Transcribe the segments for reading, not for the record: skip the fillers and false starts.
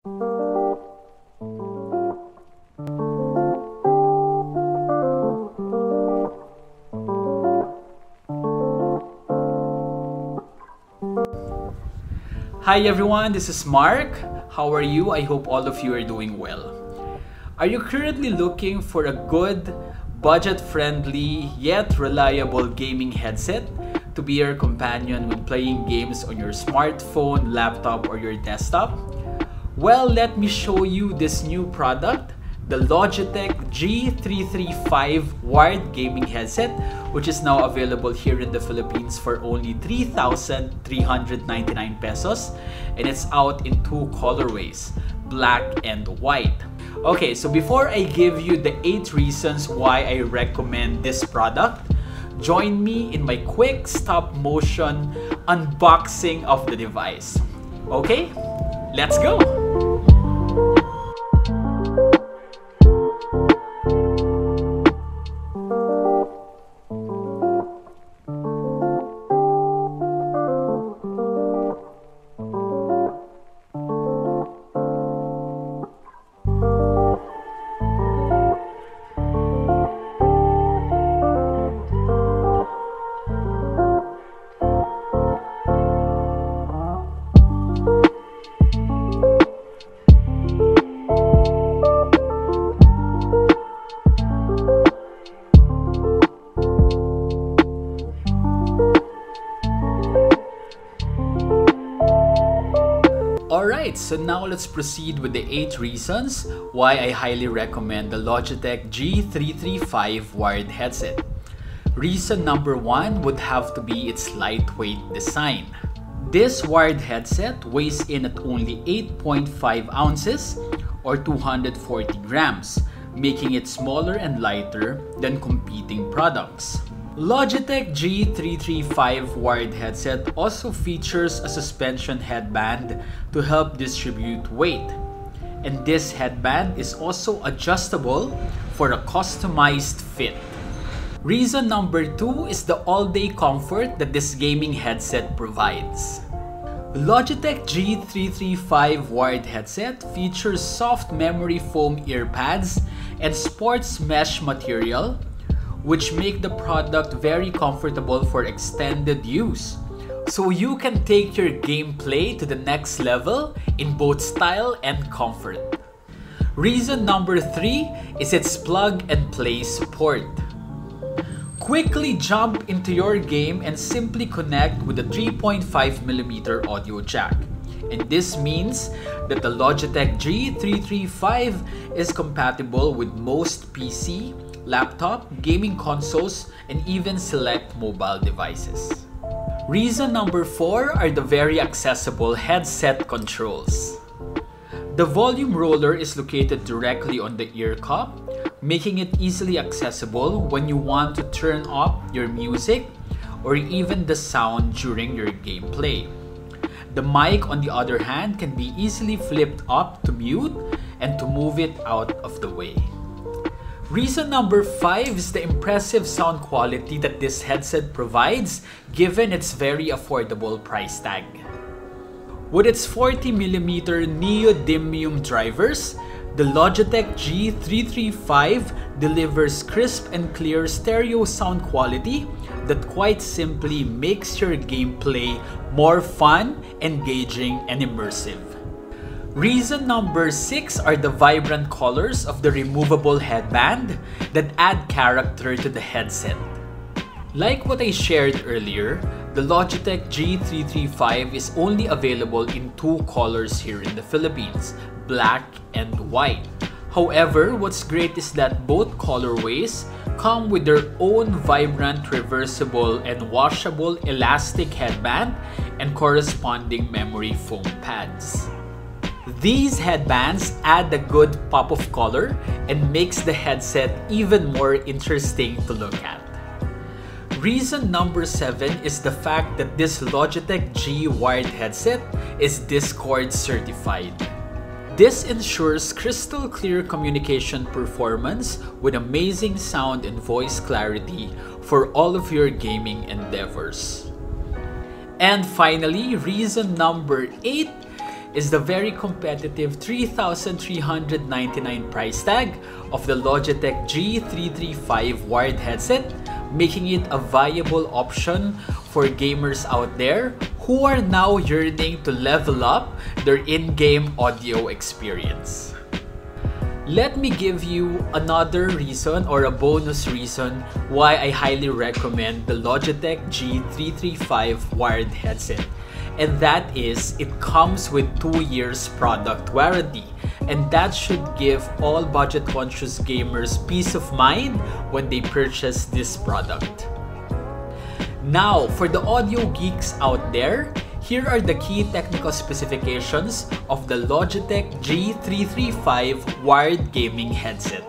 Hi everyone, this is Mark. How are you? I hope all of you are doing well. Are you currently looking for a good, budget-friendly, yet reliable gaming headset to be your companion when playing games on your smartphone, laptop, or your desktop? Well, let me show you this new product, the Logitech G335 wired gaming headset, which is now available here in the Philippines for only 3,399 pesos, and it's out in two colorways, black and white. Okay, so before I give you the 8 reasons why I recommend this product, join me in my quick stop motion unboxing of the device. Okay, let's go! Alright, so now let's proceed with the 8 reasons why I highly recommend the Logitech G335 wired headset. Reason number 1 would have to be its lightweight design. This wired headset weighs in at only 8.5 ounces or 240 grams, making it smaller and lighter than competing products. Logitech G335 wired headset also features a suspension headband to help distribute weight. And this headband is also adjustable for a customized fit. Reason number 2 is the all-day comfort that this gaming headset provides. Logitech G335 wired headset features soft memory foam ear pads and sports mesh material, which make the product very comfortable for extended use. So you can take your gameplay to the next level in both style and comfort. Reason number 3 is its plug and play support. Quickly jump into your game and simply connect with a 3.5mm audio jack. And this means that the Logitech G335 is compatible with most PC, laptop, gaming consoles, and even select mobile devices. Reason number 4 are the very accessible headset controls. The volume roller is located directly on the ear cup, making it easily accessible when you want to turn up your music or even the sound during your gameplay. The mic, on the other hand, can be easily flipped up to mute and to move it out of the way. Reason number 5 is the impressive sound quality that this headset provides given its very affordable price tag. With its 40mm neodymium drivers, the Logitech G335 delivers crisp and clear stereo sound quality that quite simply makes your gameplay more fun, engaging, and immersive. Reason number 6 are the vibrant colors of the removable headband that add character to the headset. Like what I shared earlier, the Logitech G335 is only available in 2 colors here in the Philippines, black and white. However, what's great is that both colorways come with their own vibrant reversible and washable elastic headband and corresponding memory foam pads. These headbands add a good pop of color and makes the headset even more interesting to look at. Reason number 7 is the fact that this Logitech G wired headset is Discord certified. This ensures crystal clear communication performance with amazing sound and voice clarity for all of your gaming endeavors. And finally, reason number 8 is the very competitive $3,399 price tag of the Logitech G335 wired headset, making it a viable option for gamers out there who are now yearning to level up their in-game audio experience. Let me give you another reason or a bonus reason why I highly recommend the Logitech G335 wired headset. And that is, it comes with 2 years product warranty. And that should give all budget-conscious gamers peace of mind when they purchase this product. Now, for the audio geeks out there, here are the key technical specifications of the Logitech G335 wired gaming headset.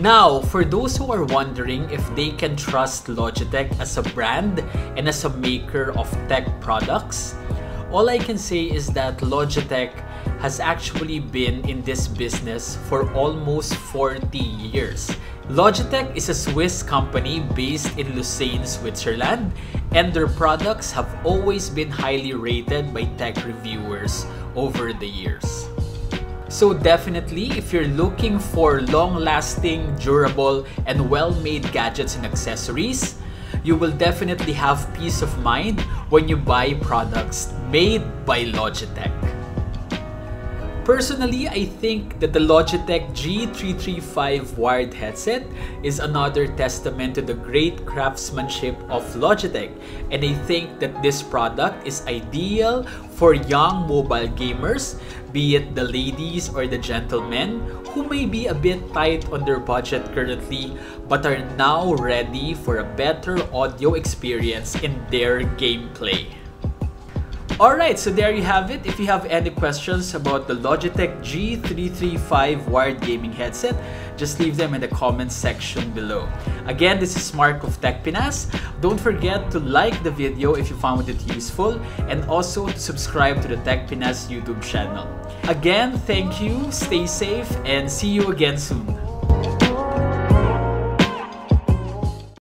Now, for those who are wondering if they can trust Logitech as a brand and as a maker of tech products, all I can say is that Logitech has actually been in this business for almost 40 years. Logitech is a Swiss company based in Lucerne, Switzerland, and their products have always been highly rated by tech reviewers over the years. So definitely, if you're looking for long-lasting, durable, and well-made gadgets and accessories, you will definitely have peace of mind when you buy products made by Logitech. Personally, I think that the Logitech G335 wired headset is another testament to the great craftsmanship of Logitech, and I think that this product is ideal for young mobile gamers, be it the ladies or the gentlemen who may be a bit tight on their budget currently but are now ready for a better audio experience in their gameplay. Alright, so there you have it. If you have any questions about the Logitech G335 wired gaming headset, just leave them in the comments section below. Again, this is Mark of TechPinas. Don't forget to like the video if you found it useful, and also to subscribe to the TechPinas YouTube channel. Again, thank you, stay safe, and see you again soon.